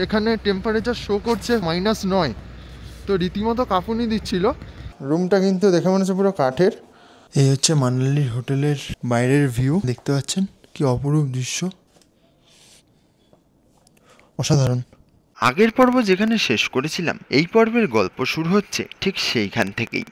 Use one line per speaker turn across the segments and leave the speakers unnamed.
এখানে temperature show করছে -9, তো রীতিমতো কাঁপুনি দিচ্ছিল। রুমটা কিন্তু দেখে মনে হচ্ছে পুরো কাঠের। এই হচ্ছে মানালির হোটেলের বাইরের ভিউ, দেখতে পাচ্ছেন কি অপরূপ দৃশ্য, অসাধারণ।
আগের পর্ব যেখানে শেষ করেছিলাম, এই পর্বের গল্প শুরু হচ্ছে ঠিক সেইখান থেকেই।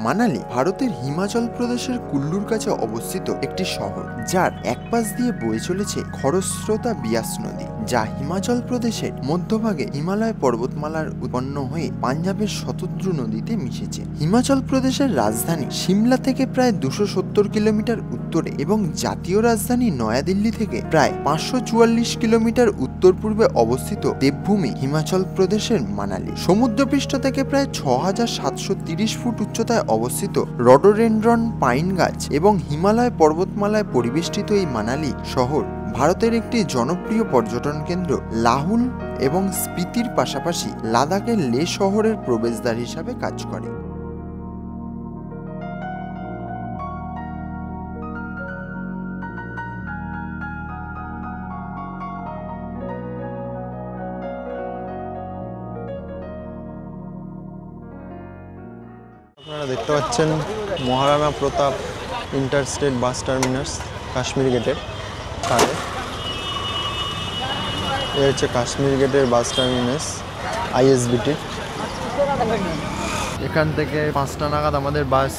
মানালি ভারতের হিমাচল প্রদেশের কুল্লুর কাছে অবস্থিত একটি শহর, যার এক পাশ দিয়ে বয়ে চলেছে খরস্রোতা বিয়াস নদী, যা হিমাচল প্রদেশের মধ্যভাগে হিমালয় পর্বতমালার উৎপন্ন হয়ে পাঞ্জাবের শতদ্রু নদীতে মিশেছে। হিমাচল প্রদেশের রাজধানী সিমলা থেকে প্রায় 270 কিলোমিটার উত্তরে এবং জাতীয় রাজধানী নয়াদিল্লি থেকে প্রায় 544 কিলোমিটার উত্তর পূর্বে অবস্থিত দেবভূমি হিমাচল প্রদেশের মানালি। সমুদ্রপৃষ্ঠ থেকে প্রায় 6730 ফুট উচ্চতায় অবস্থিত রডোডেনড্রন পাইন গাছ এবং হিমালয় পর্বতমালায় পরিবেষ্টিত এই মানালি শহর ভারতের একটি জনপ্রিয় পর্যটন কেন্দ্র লাহুল এবং স্পিতির পাশাপাশি লাদাখের লে শহরের প্রবেশদ্বার হিসাবে কাজ করে।
আপনারা দেখতে পাচ্ছেন Maharana Pratap interstate bus terminus Kashmir গেটের কাছে। এই হচ্ছে কাশ্মীর গেটের বাস টার্মিনাস আইএসবিটির। এখান থেকে 5টা নাগাদ আমাদের বাস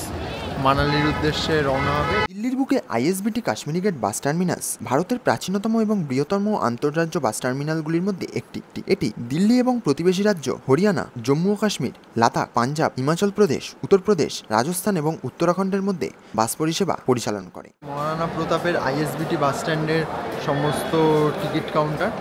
মানালির উদ্দেশ্যে রওনা হবে।
দিল্লির বুকে ISBT Kashmiri gate bus terminus ভারতের প্রাচীনতম এবং বৃহত্তম আন্তঃরাজ্য বাস টার্মিনালগুলির মধ্যে একটি। এটি দিল্লি এবং প্রতিবেশী রাজ্য হরিয়ানা, জম্মু ও কাশ্মীর, লাদাখ, পাঞ্জাব, হিমাচল প্রদেশ, উত্তরপ্রদেশ, রাজস্থান এবং উত্তরাখণ্ডের মধ্যে বাস পরিষেবা পরিচালন করে।
মহারানা প্রতাপের আইএসবিটি বাস স্ট্যান্ডের সমস্ত টিকিট কাউন্টার।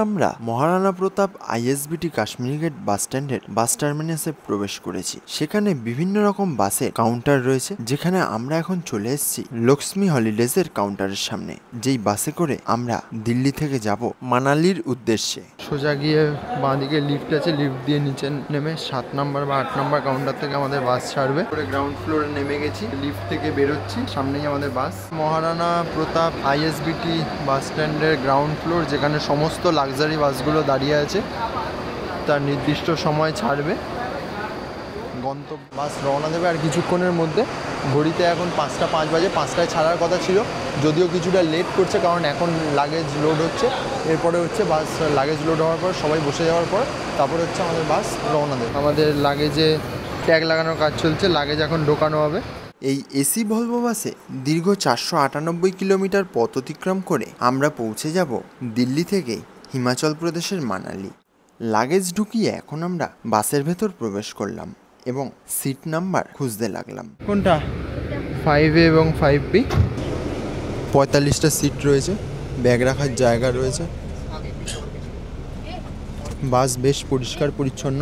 আমরা মহারানা প্রতাপ আইএসবিটি কাশ্মীরি গেট বাস স্ট্যান্ডের বাস টার্মিনাসে প্রবেশ করেছি। সেখানে বিভিন্ন রকম বাসের কাউন্টার রয়েছে, যেখানে আমরা এখন চলে এসেছি লক্ষ্মী হলিডেজের কাউন্টারের সামনে, যেই বাসে করে আমরা দিল্লি থেকে যাব মানালির উদ্দেশ্যে।
সোজা গিয়ে বাঁদিকে লিফট আছে, লিফট দিয়ে নিচে নেমে 7 নম্বর বা 8 নম্বর কাউন্টার থেকে আমাদের বাস ছাড়বে। গ্রাউন্ড ফ্লোরে নেমে গেছি, লিফট থেকে বেরোচ্ছি, সামনেই আমাদের বাস। মহারানা প্রতাপ আইএসবিটি বাস স্ট্যান্ডের গ্রাউন্ড ফ্লোর, যেখানে সমস্ত লাক্সারি বাসগুলো দাঁড়িয়ে আছে, তার নির্দিষ্ট সময় ছাড়বে। গন্তব্য বাস রওনা দেবে আর কিছুক্ষণের মধ্যে। ঘড়িতে এখন 5টা 5 বাজে, 5টায় ছাড়ার কথা ছিল, যদিও কিছুটা লেট করছে কারণ এখন লাগেজ লোড হচ্ছে। এরপরে হচ্ছে বাস লাগেজ লোড হওয়ার পর সবাই বসে যাওয়ার পর তারপরে হচ্ছে আমাদের বাস রওনা দেবে। আমাদের লাগেজে ট্যাগ লাগানোর কাজ চলছে, লাগেজ এখন ঢোকানো হবে।
এই এসি ভলভো বাসে দীর্ঘ 498 কিলোমিটার পথ অতিক্রম করে আমরা পৌঁছে যাব দিল্লি থেকে হিমাচল প্রদেশের মানালি। লাগেজ ঢুকিয়ে এখন আমরা বাসের ভেতর প্রবেশ করলাম এবং সিট নাম্বার খুঁজতে লাগলাম।
কোনটা? 5A এবং 5B। 45টা সিট রয়েছে, ব্যাগ রাখার জায়গা রয়েছে। বাস বেশ পরিষ্কার পরিচ্ছন্ন।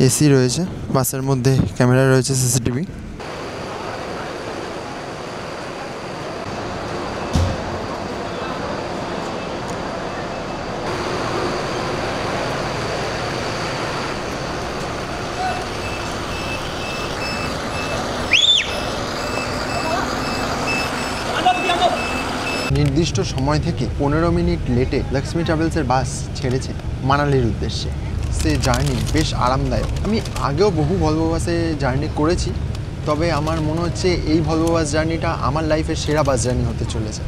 এসি রয়েছে, বাসের মধ্যে ক্যামেরা রয়েছে, সিসিটিভি। নির্দিষ্ট সময় থেকে 15 মিনিট লেটে লক্ষ্মী ট্রাভেলসের বাস ছেড়েছে মানালির উদ্দেশ্যে। সে জার্নি বেশ আরামদায়ক। আমি আগেও বহু ভলভো বাসে জার্নি করেছি, তবে আমার মনে হচ্ছে এই ভলভো বাস জার্নিটা আমার লাইফের সেরা বাস জার্নি হতে চলেছে।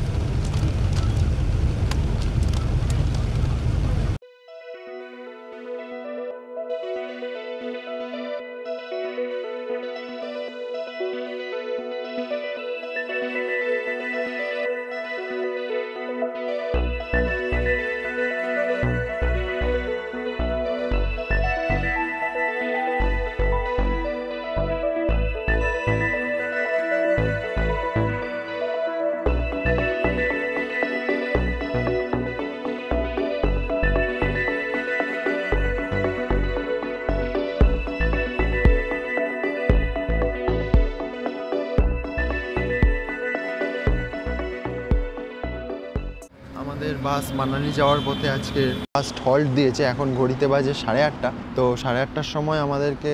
আমাদের বাস মানালি যাওয়ার পথে আজকে ফার্স্ট হল্ট দিয়েছে। এখন ঘড়িতে বাজে 8:30। তো 8:30টার সময় আমাদেরকে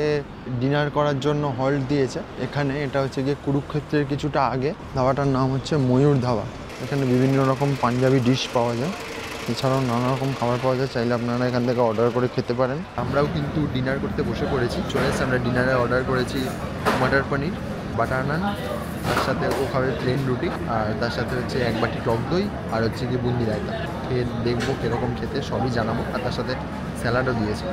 ডিনার করার জন্য হল্ট দিয়েছে এখানে। এটা হচ্ছে গিয়ে কুরুক্ষেত্রের কিছুটা আগে। ধাবাটার নাম হচ্ছে ময়ূর ধাবা। এখানে বিভিন্ন রকম পাঞ্জাবি ডিশ পাওয়া যায়, এছাড়াও নানা রকম খাবার পাওয়া যায়, চাইলে আপনারা এখান থেকে অর্ডার করে খেতে পারেন। আমরাও কিন্তু ডিনার করতে বসে পড়েছি, চলে এসে আমরা ডিনারে অর্ডার করেছি মটর পনির, বাটার নান, তার সাথে ও খাবে প্লেন রুটি, আর তার সাথে হচ্ছে এক বাটি টক দই, আর হচ্ছে কি বুন্দি রায়তা। খেয়ে দেখবো কীরকম খেতে, সবই জানাবো। আর তার সাথে স্যালাডও দিয়েছে।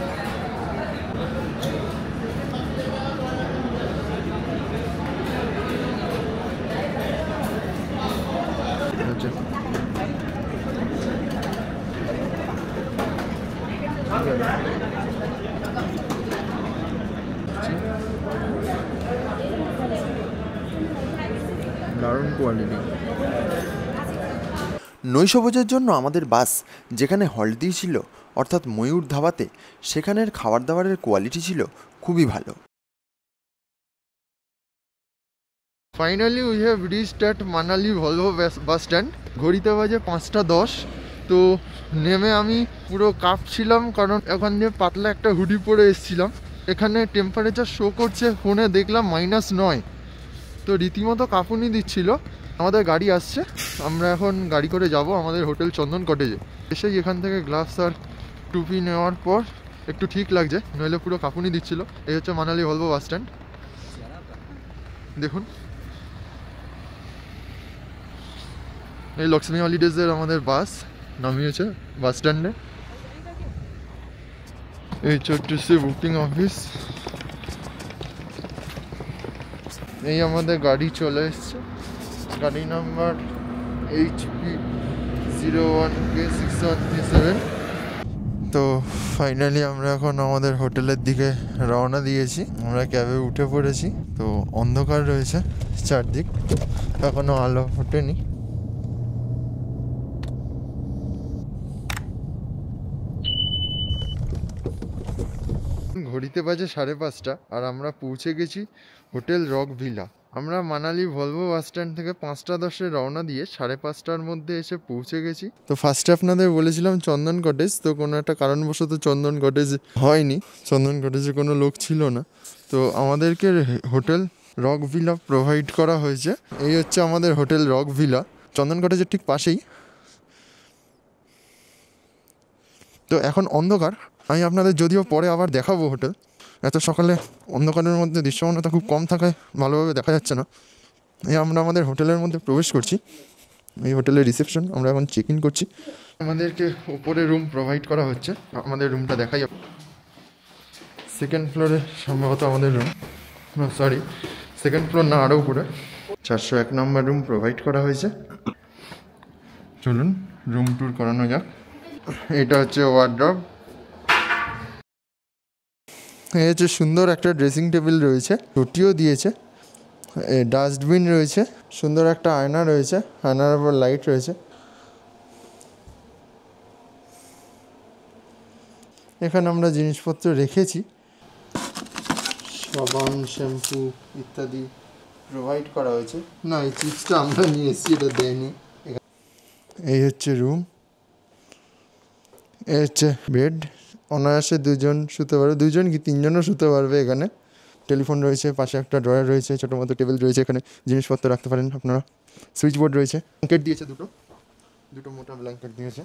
দারুণ কোয়ালিটি।
নৈশভোজের জন্য আমাদের বাস যেখানে হল্ট দিয়েছিল অর্থাৎ ময়ূর ধাবাতে, সেখানের খাবার দাবারের কোয়ালিটি ছিল খুবই ভালো।
Finally we have reached at Manali Volvo bus stand. ঘড়িতে বাজে 5:10। তো নেমে আমি পুরো কাঁপছিলাম, কারণ ওখান দিয়ে পাতলা একটা হুডি পরে এসেছিলাম। এখানে টেম্পারেচার শো করছে ফোনে, দেখলাম -9। তো রীতিমতো কাঁপুনি দিচ্ছিল। আমাদের গাড়ি আসছে, আমরা এখন গাড়ি করে যাব আমাদের হোটেল চন্দন কটেজে। এসেই এখান থেকে গ্লাভস আর টুপি নেওয়ার পর একটু ঠিক লাগছে, নইলে পুরো কাঁপুনি দিচ্ছিল। এই হচ্ছে মানালি ভলভো বাস স্ট্যান্ড, দেখুন। এই লক্ষ্মী হলিডেজের আমাদের বাস নামিয়েছে বাস স্ট্যান্ডে। এই ছোট্ট বুকিং অফিস। এই আমাদের গাড়ি চলে এসছে, গাড়ি নাম্বার HP01K6137। তো ফাইনালি আমরা এখন আমাদের হোটেলের দিকে রওনা দিয়েছি। আমরা ক্যাবে উঠে পড়েছি। তো অন্ধকার রয়েছে চারদিক, এখনো আলো ফোটেনি। ঘড়িতে বাজে 5:30 আর আমরা পৌঁছে গেছি হোটেল রক ভিলা। আমরা মানালি ভলভো বাস স্ট্যান্ড থেকে 5:10 রওনা দিয়ে 5:30টার মধ্যে এসে পৌঁছে গেছি। তো ফার্স্টে আপনাদের বলেছিলাম চন্দন কটেজ, তো কোনো একটা কারণবশত চন্দন কটেজ হয়নি, চন্দন কটেজে কোনো লোক ছিল না। তো আমাদেরকে হোটেল রক ভিলা প্রোভাইড করা হয়েছে। এই হচ্ছে আমাদের হোটেল রক ভিলা, চন্দন কটেজের ঠিক পাশেই। তো এখন অন্ধকার, আমি আপনাদের যদিও পরে আবার দেখাবো হোটেল। এত সকালে অন্ধকারের মধ্যে দৃশ্যমানতা খুব কম থাকায় ভালোভাবে দেখা যাচ্ছে না। এই আমরা আমাদের হোটেলের মধ্যে প্রবেশ করছি, এই হোটেলের রিসেপশন। আমরা এখন চেক ইন করছি। আমাদেরকে উপরে রুম প্রোভাইড করা হচ্ছে, আমাদের রুমটা দেখাই। সেকেন্ড ফ্লোরে সম্ভবত আমাদের রুম, সরি সেকেন্ড ফ্লোর না, আরও উপরে 401 নম্বর রুম প্রোভাইড করা হয়েছে। চলুন রুম ট্যুর করানো যাক। এটা হচ্ছে ওয়ার্ড্রব। এই হচ্ছে সুন্দর একটা ড্রেসিং টেবিল রয়েছে, রুটিও দিয়েছে, ডাস্টবিন রয়েছে, সুন্দর একটা আয়না রয়েছে, আয়নার উপর লাইট রয়েছে। এখানে আমরা জিনিসপত্র রেখেছি, সাবান, শ্যাম্পু ইত্যাদি প্রোভাইড করা হয়েছে। না, এই চিপসটা আমরা নিয়ে এসেছি, এটা দেয়নি। এই হচ্ছে রুম, এই হচ্ছে বেড। অনায়াসে 2জন শুতে পারবে, 2জন কি 3জনও শুতে পারবে এখানে। টেলিফোন রয়েছে, পাশে একটা ড্রয়ার রয়েছে, ছোটো মতো টেবিল রয়েছে, এখানে জিনিসপত্র রাখতে পারেন আপনারা। সুইচ বোর্ড রয়েছে, ব্ল্যাঙ্কেট দিয়েছে দুটো মোটা ব্ল্যাঙ্কেট দিয়েছে,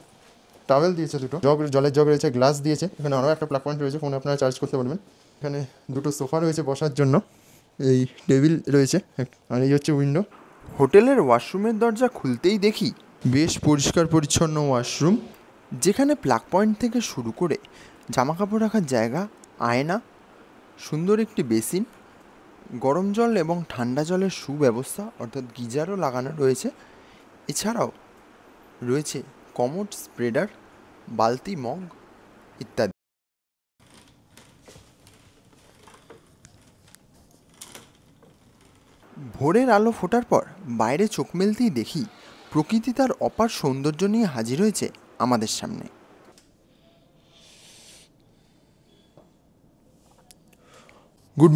টাওয়েল দিয়েছে, দুটো জলের জগ রয়েছে, গ্লাস দিয়েছে। এখানে আরও একটা প্লাগ পয়েন্ট রয়েছে, ফোনে আপনারা চার্জ করতে পারবেন। এখানে দুটো সোফা রয়েছে বসার জন্য, এই টেবিল রয়েছে, আর এই হচ্ছে উইন্ডো।
হোটেলের ওয়াশরুমের দরজা খুলতেই দেখি
বেশ পরিষ্কার পরিচ্ছন্ন ওয়াশরুম,
যেখানে প্লাগ পয়েন্ট থেকে শুরু করে জামাকাপড় রাখার জায়গা, আয়না, সুন্দর একটি বেসিন, গরম জল এবং ঠান্ডা জলের সুব্যবস্থা অর্থাৎ গিজারও লাগানো রয়েছে। এছাড়াও রয়েছে কমোড, স্প্রেডার, বালতি, মগ ইত্যাদি। ভোরের আলো ফোটার পর বাইরে চোখ মেলতেই দেখি প্রকৃতি তার অপার সৌন্দর্য নিয়ে হাজির হয়েছে আমাদের সামনে।
Good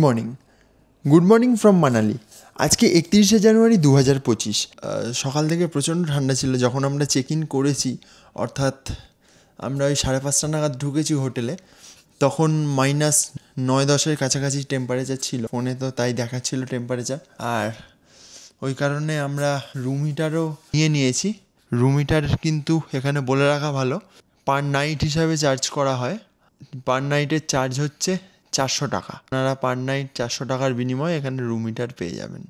morning from Manali. আজকে 31শে জানুয়ারি 2025। সকাল থেকে প্রচণ্ড ঠান্ডা ছিল যখন আমরা চেক ইন করেছি, অর্থাৎ আমরা ওই 5:30 নাগাদ ঢুকেছি হোটেলে। তখন -9-10 কাছাকাছি টেম্পারেচার ছিল, ফোনে তো তাই দেখাচ্ছিল টেম্পারেচার। আর ওই কারণে আমরা রুম হিটারও নিয়েছি। রুম হিটার কিন্তু এখানে বলে রাখা ভালো, পার নাইট হিসাবে চার্জ করা হয়। পার নাইটের চার্জ হচ্ছে 400 টাকা। আপনারা পার নাইট 400 টাকার বিনিময়ে এখানে রুম হিটার পেয়ে যাবেন।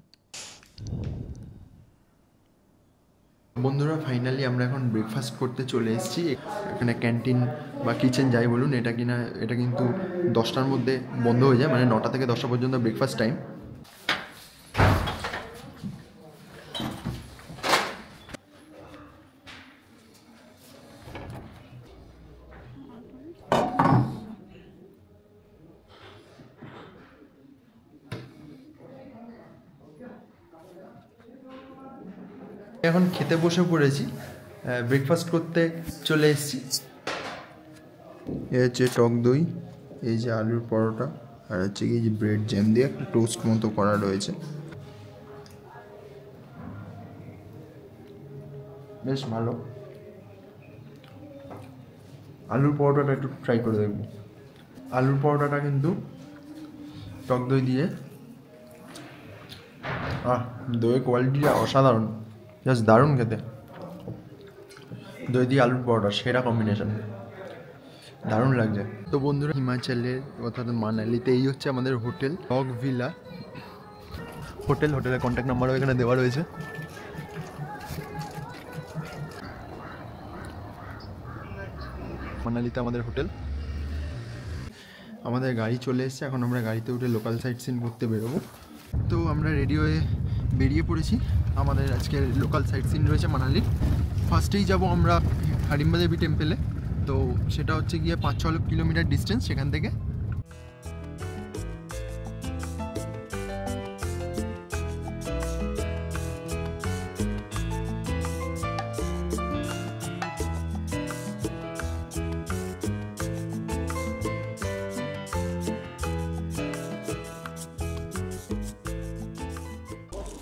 বন্ধুরা, ফাইনালি আমরা এখন ব্রেকফাস্ট করতে চলে এসেছি। এখানে ক্যান্টিন বা কিচেন যাই বলুন, এটা কিন্তু 10টার মধ্যে বন্ধ হয়ে যায়, মানে 9টা থেকে 10টা পর্যন্ত ব্রেকফাস্ট টাইম। এখন খেতে বসে পড়েছি, ব্রেকফাস্ট করতে চলে এসেছি। এ হচ্ছে টক দই, এই যে আলুর পরোটা, আর হচ্ছে কি যে ব্রেড জ্যাম দিয়ে একটা টোস্ট মতো করা রয়েছে, বেশ ভালো। আলুর পরোটাটা একটু ট্রাই করে দেখব। আলুর পরোটাটা কিন্তু টক দই দিয়ে, দইয়ের কোয়ালিটিটা অসাধারণ, জাস্ট দারুণ খেতে। দই দিয়ে আলুর পরোটা সেরা কম্বিনেশন, দারুণ লাগছে। তো বন্ধুরা, হিমাচলের অর্থাৎ মানালিতে এই হচ্ছে আমাদের হোটেল ডগ ভিলা হোটেলের কন্ট্যাক্ট নাম্বারও এখানে দেওয়া রয়েছে। মানালিতে আমাদের হোটেল। আমাদের গাড়ি চলে এসেছে, এখন আমরা গাড়িতে উঠে লোকাল সাইট সিন ঘুরতে বেরোবো। তো আমরা রেডি হয়ে বেরিয়ে পড়েছি। আমাদের আজকের লোকাল সাইট সিন রয়েছে মানালির। ফার্স্টেই যাব আমরা হিড়িম্বা দেবী টেম্পেলে। তো সেটা হচ্ছে গিয়ে 5-6 কিলোমিটার ডিস্টেন্স সেখান থেকে।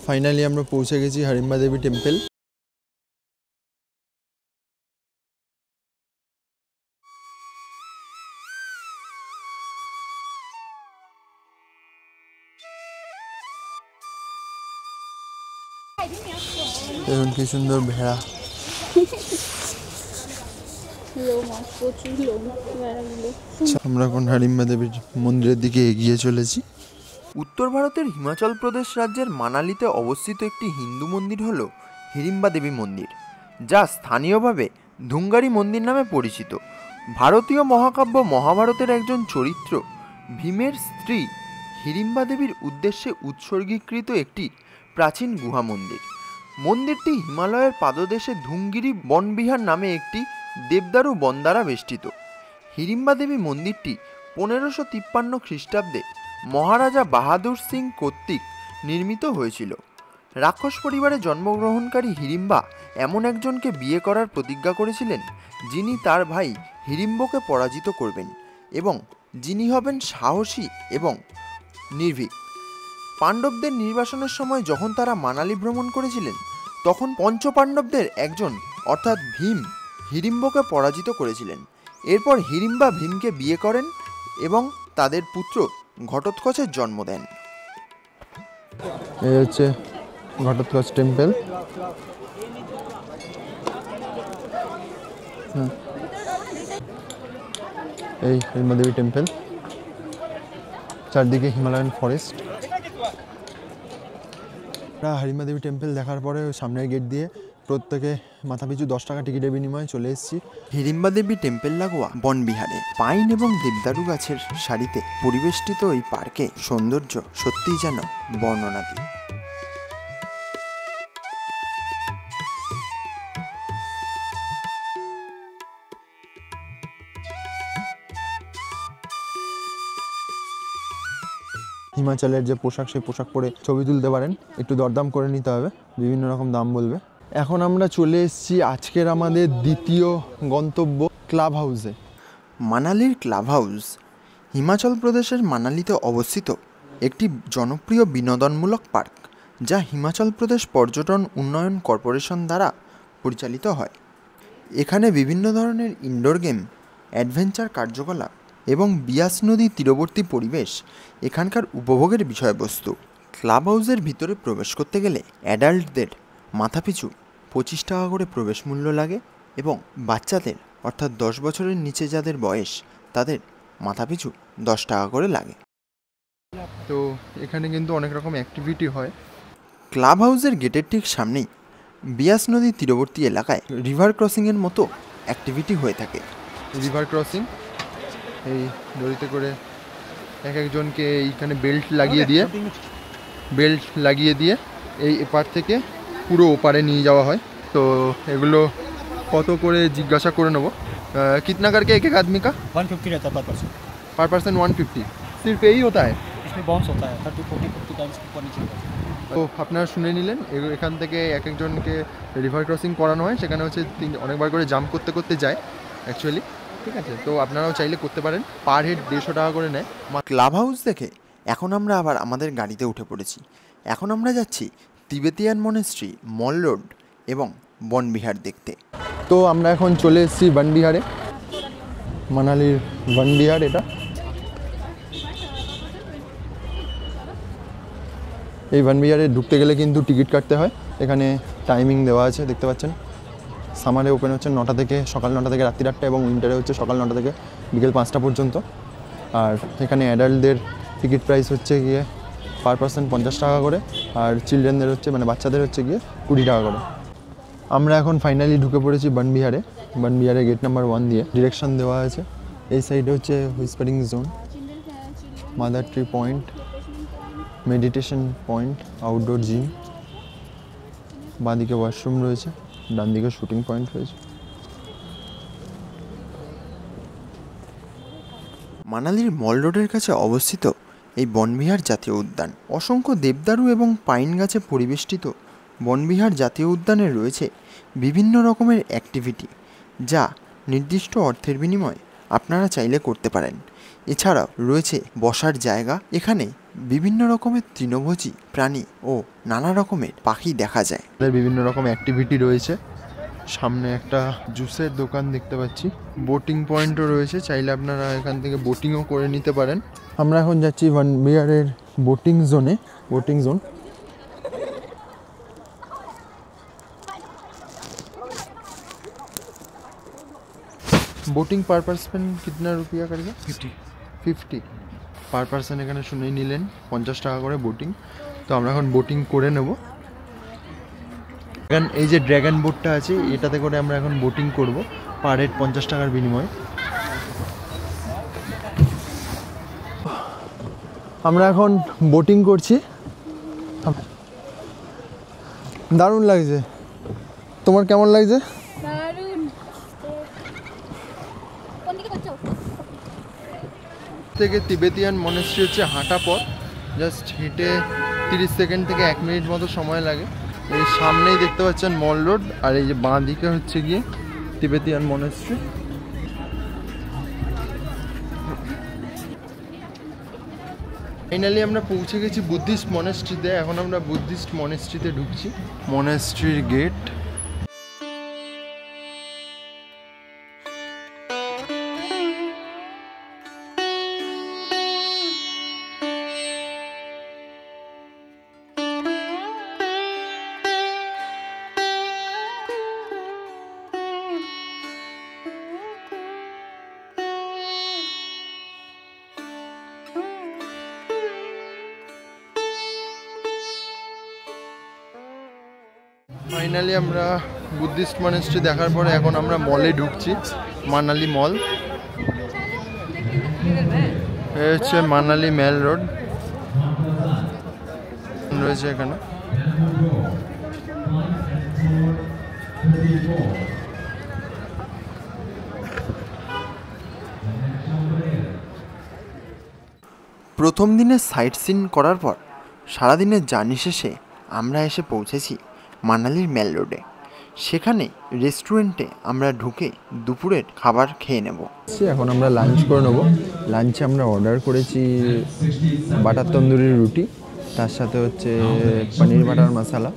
ফাইনালি আমরা পৌঁছে গেছি হিড়িম্বা দেবী টেম্পল। দেখুন কি সুন্দর ভেড়া। আমরা এখন হিড়িম্বা দেবীর মন্দিরের দিকে এগিয়ে চলেছি।
উত্তর ভারতের হিমাচল প্রদেশ রাজ্যের মানালিতে অবস্থিত একটি হিন্দু মন্দির হল হিড়িম্বা দেবী মন্দির, যা স্থানীয়ভাবে ধুঙ্গারি মন্দির নামে পরিচিত। ভারতীয় মহাকাব্য মহাভারতের একজন চরিত্র ভীমের স্ত্রী হিড়িম্বা দেবীর উদ্দেশ্যে উৎসর্গীকৃত একটি প্রাচীন গুহা মন্দির। মন্দিরটি হিমালয়ের পাদদেশে ধুঙ্গিরি বনবিহার নামে একটি দেবদারু বন দ্বারা বেষ্টিত। হিড়িম্বা দেবী মন্দিরটি 1553 খ্রিস্টাব্দে মহারাজা বাহাদুর সিং কর্তৃক নির্মিত হয়েছিল। রাক্ষস পরিবারে জন্মগ্রহণকারী হিড়িম্বা এমন একজনকে বিয়ে করার প্রতিজ্ঞা করেছিলেন, যিনি তার ভাই হিড়িম্বকে পরাজিত করবেন এবং যিনি হবেন সাহসী এবং নির্ভীক। পাণ্ডবদের নির্বাসনের সময় যখন তারা মানালি ভ্রমণ করেছিলেন, তখন পঞ্চপাণ্ডবদের একজন অর্থাৎ ভীম হিড়িম্বকে পরাজিত করেছিলেন। এরপর হিড়িম্বা ভীমকে বিয়ে করেন এবং তাদের পুত্র ঘটোৎকচের জন্ম দেন।
এই হচ্ছে ঘটোৎকচ টেম্পল। এই হিড়িম্বা দেবী টেম্পল, চারদিকে হিমালয়ান ফরেস্ট। আমরা হিড়িম্বা দেবী টেম্পল দেখার পরে সামনের গেট দিয়ে প্রত্যেকে মাথাপিছু 10 টাকা টিকিটের বিনিময়ে চলে এসেছি
হিড়িম্বা দেবী টেম্পল লাগোয়া বনবিহারে। পাইন এবং দেবদারু গাছের সারিতে পরিবেষ্টিত এই পার্কে সৌন্দর্য সত্যিই যেন বর্ণনাতীত।
হিমাচলের যে পোশাক, সেই পোশাক পরে ছবি তুলতে পারেন। একটু দরদাম করে নিতে হবে, বিভিন্ন রকম দাম বলবে। এখন আমরা চলে এসেছি আজকের আমাদের দ্বিতীয় গন্তব্য ক্লাব হাউসে।
মানালির ক্লাব হাউস হিমাচল প্রদেশের মানালিতে অবস্থিত একটি জনপ্রিয় বিনোদনমূলক পার্ক, যা হিমাচল প্রদেশ পর্যটন উন্নয়ন কর্পোরেশন দ্বারা পরিচালিত হয়। এখানে বিভিন্ন ধরনের ইনডোর গেম, অ্যাডভেঞ্চার কার্যকলাপ এবং বিয়াস নদী তীরবর্তী পরিবেশ এখানকার উপভোগের বিষয়বস্তু। ক্লাব হাউসের ভিতরে প্রবেশ করতে গেলে অ্যাডাল্টদের মাথাপিছু 25 টাকা করে প্রবেশ মূল্য লাগে এবং বাচ্চাদের অর্থাৎ 10 বছরের নিচে যাদের বয়স তাদের মাথাপিছু 10 টাকা করে লাগে।
তো এখানে কিন্তু অনেক রকম অ্যাক্টিভিটি হয়।
ক্লাব হাউসের গেটের ঠিক সামনেই বিয়াস নদীর তীরবর্তী এলাকায় রিভার ক্রসিংয়ের মতো অ্যাক্টিভিটি হয়ে থাকে।
রিভার ক্রসিং, এই দড়িতে করে এক একজনকে এইখানে বেল্ট লাগিয়ে দিয়ে এই এপার থেকে পুরো ওপারে নিয়ে যাওয়া হয়। তো এগুলো কত করে জিজ্ঞাসা করে নেবো। कितना करके एक एक आदमी का
150 रहता है
पर पर्सन 150 सिर्फ यही होता है।
इसमें बाउंस होता है 30-40-50 टाइम्स ऊपर नीचे होता है।
তো আপনারা শুনে নিলেন, এখান থেকে এক একজনকে রিভার ক্রসিং করানো হয়। সেখানে হচ্ছে অনেকবার করে জাম্প করতে করতে যায় অ্যাকচুয়ালি, ঠিক আছে। তো আপনারাও চাইলে করতে পারেন। পার হেড 150 টাকা করে নেয়।
ক্লাব হাউস দেখে এখন আমরা আবার আমাদের গাড়িতে উঠে পড়েছি। এখন আমরা যাচ্ছি তিবেতিয়ান মনেস্ট্রি, মল রোড এবং বনবিহার দেখতে।
তো আমরা এখন চলে এসেছি বনবিহারে, মানালির বনবিহার। এটা এই বনবিহারে ঢুকতে গেলে কিন্তু টিকিট কাটতে হয়। এখানে টাইমিং দেওয়া আছে, দেখতে পাচ্ছেন। সামারে ওপেন হচ্ছে 9টা থেকে, সকাল 9টা থেকে রাত্রি 8টা, এবং উইন্টারে হচ্ছে সকাল 9টা থেকে বিকেল 5টা পর্যন্ত। আর এখানে অ্যাডাল্টদের টিকিট প্রাইস হচ্ছে গিয়ে পার পার্সন 50 টাকা করে, আর চিলড্রেনদের হচ্ছে মানে বাচ্চাদের হচ্ছে গিয়ে 20 টাকা করে। আমরা এখন ফাইনালি ঢুকে পড়েছি বনবিহারে। বনবিহারে গেট নাম্বার 1 দিয়ে ডিরেকশন দেওয়া আছে। এই সাইডে হচ্ছে whispering zone, mother tree point, meditation point, outdoor gym, বাঁদিকে ওয়াশরুম রয়েছে, ডান দিকে শুটিং পয়েন্ট রয়েছে।
মানালির মল রোডের কাছে অবস্থিত এই বনবিহার জাতীয় উদ্যান অসংখ্য দেবদারু এবং পাইন গাছে পরিবেষ্টিত। বনবিহার জাতীয় উদ্যানে রয়েছে বিভিন্ন রকমের অ্যাক্টিভিটি যা নির্দিষ্ট অর্থের বিনিময়ে আপনারা চাইলে করতে পারেন। এছাড়াও রয়েছে বসার জায়গা। এখানে বিভিন্ন রকমের তৃণভোজী প্রাণী ও নানা রকমের পাখি দেখা যায়।
বিভিন্ন রকম অ্যাক্টিভিটি রয়েছে। সামনে একটা জুসের দোকান দেখতে পাচ্ছি। বোটিং পয়েন্টও রয়েছে, চাইলে আপনারা এখান থেকে বোটিংও করে নিতে পারেন। আমরা এখন যাচ্ছি বনবিহারের বোটিং জোনে। বোটিং জোন बोटिंग पर पर्सन कितना रुपया करेगा? 50 पर पर्सन। এখানে শুনেই নিলেন 50 টাকা করে বোটিং। তো আমরা এখন বোটিং করে নেব। এই যে ড্র্যাগন বোটটা আছে, এটাতে করে আমরা এখন বোটিং করব পার হেড 50 টাকার বিনিময়ে। আমরা এখন বোটিং করছি। দারুণ লাগছে। তোমার কেমন লাগছে? থেকে তিবেতিয়ান মনেস্ট্রি হচ্ছে হাঁটা পথ, জাস্ট হেঁটে 30 সেকেন্ড থেকে 1 মিনিট মতো সময় লাগে। এই সামনেই দেখতে পাচ্ছেন মল রোড, আর এই যে বাঁ দিকে হচ্ছে গিয়ে তিবেতিয়ান মনেস্ট্রি। ফাইনালি আমরা পৌঁছে গেছি বুদ্ধিস্ট মনেস্ট্রিতে। এখন আমরা বুদ্ধিস্ট মনেস্ট্রিতে ঢুকছি। মনেস্ট্রির গেট। ফাইনালি আমরা বুদ্ধিস্ট মনেস্ট্রি দেখার পরে এখন আমরা মলে ঢুকছি, মানালি মল। এই হচ্ছে মানালি মেল রোড রয়েছে এখানে।
প্রথম দিনের সাইট সিন করার পর সারাদিনের জার্নি শেষে আমরা এসে পৌঁছেছি মানালির মেল রোডে। সেখানে রেস্টুরেন্টে আমরা ঢুকে দুপুরের খাবার খেয়ে নেব।
এখন আমরা লাঞ্চ করে নেব। লাঞ্চে আমরা অর্ডার করেছি বাটার তন্দুরি রুটি, তার সাথে হচ্ছে পনির বাটার মশলা।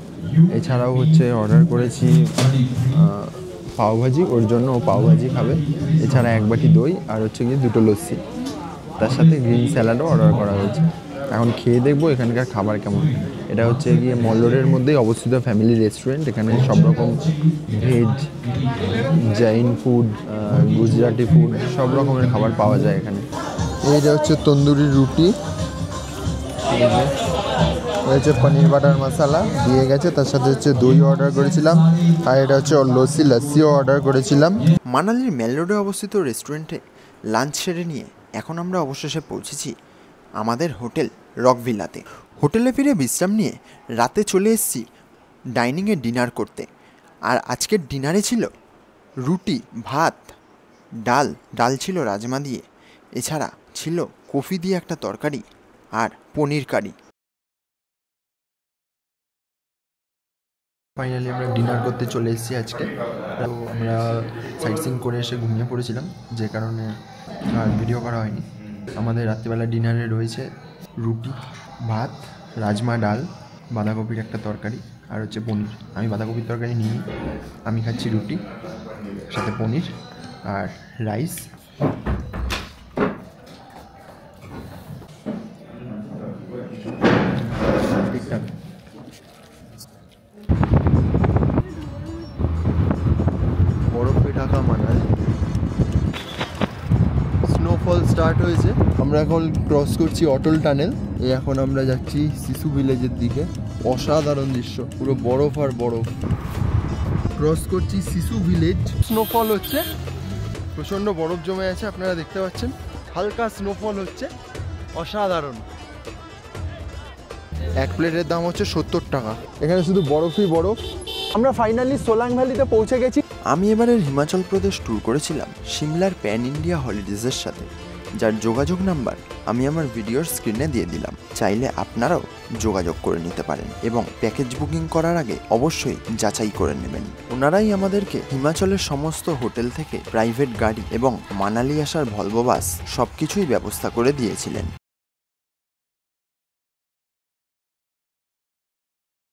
এছাড়াও হচ্ছে অর্ডার করেছি পাওভাজি, ওর জন্য ও পাওভাজি খাবে। এছাড়া 1 বাটি দই আর হচ্ছে গিয়ে 2টো লস্যি, তার সাথে গ্রিন স্যালাডও অর্ডার করা হয়েছে। এখন খেয়ে দেখবো এখানকার খাবার কেমন। এটা হচ্ছে গিয়ে মল রোডের মধ্যেই অবস্থিত ফ্যামিলি রেস্টুরেন্ট। এখানে সব রকম veg, Jain food, Gujarati food সব রকমের খাবার পাওয়া যায় এখানে। এইটা হচ্ছে তন্দুরি রুটি, এটা হচ্ছে পনির বাটার মশলা দিয়ে গেছে, তার সাথে হচ্ছে দই অর্ডার করেছিলাম, আর এটা হচ্ছে লস্যিও অর্ডার করেছিলাম।
মানালির মেল রোডে অবস্থিত রেস্টুরেন্টে লাঞ্চ সেরে নিয়ে এখন আমরা অবশেষে পৌঁছেছি আমাদের হোটেল রকভিলাতে। হোটেলে ফিরে বিশ্রাম নিয়ে রাতে চলে এসেছি ডাইনিংয়ে ডিনার করতে। আর আজকের ডিনারে ছিল রুটি, ভাত, ডাল ছিল রাজমা দিয়ে, এছাড়া ছিল কফি দিয়ে একটা তরকারি আর পনির কারি।
ফাইনালি আমরা ডিনার করতে চলে এসেছি আজকে। তো আমরা সাইট সিইং করে এসে ঘুমিয়ে পড়েছিলাম, যে কারণে আর ভিডিও করা হয়নি। আমাদের রাত্রিবেলা ডিনারে রয়েছে রুটি, ভাত, রাজমা, ডাল, বাঁধাকপির একটা তরকারি আর হচ্ছে পনির। আমি বাঁধাকপির তরকারি নিই, আমি খাচ্ছি রুটি সাথে পনির আর রাইস। ঠিকঠাক। বরফে ঢাকা মানালি, স্নোফল স্টার্ট হয়েছে। আমরা এখন ক্রস করছি অটল টানেল। এখন আমরা যাচ্ছি শিশু ভিলেজের দিকে। অসাধারণ দৃশ্য, পুরো বরফ আর বরফ। ক্রস করছি শিশু ভিলেজ। স্নোফল হচ্ছে, প্রচণ্ড বরফ জমে আছে, আপনারা দেখতে পাচ্ছেন। হালকা স্নোফল হচ্ছে, অসাধারণ। এক প্লেটের দাম হচ্ছে 70 টাকা। এখানে শুধু বরফই বরফ। আমরা ফাইনালি সোলাং ভ্যালিতে পৌঁছে গেছি।
আমি এবারের হিমাচল প্রদেশ ট্যুর করেছিলাম সিমলার প্যান ইন্ডিয়া হলিডেজের সাথে, যার যোগাযোগ নাম্বার আমি আমার ভিডিওর স্ক্রিনে দিয়ে দিলাম। চাইলে আপনারাও যোগাযোগ করে নিতে পারেন এবং প্যাকেজ বুকিং করার আগে অবশ্যই যাচাই করে নেবেন। ওনারাই আমাদেরকে হিমাচলের সমস্ত হোটেল থেকে প্রাইভেট গাড়ি এবং মানালি আসার ভলভো বাস সব কিছুই ব্যবস্থা করে দিয়েছিলেন।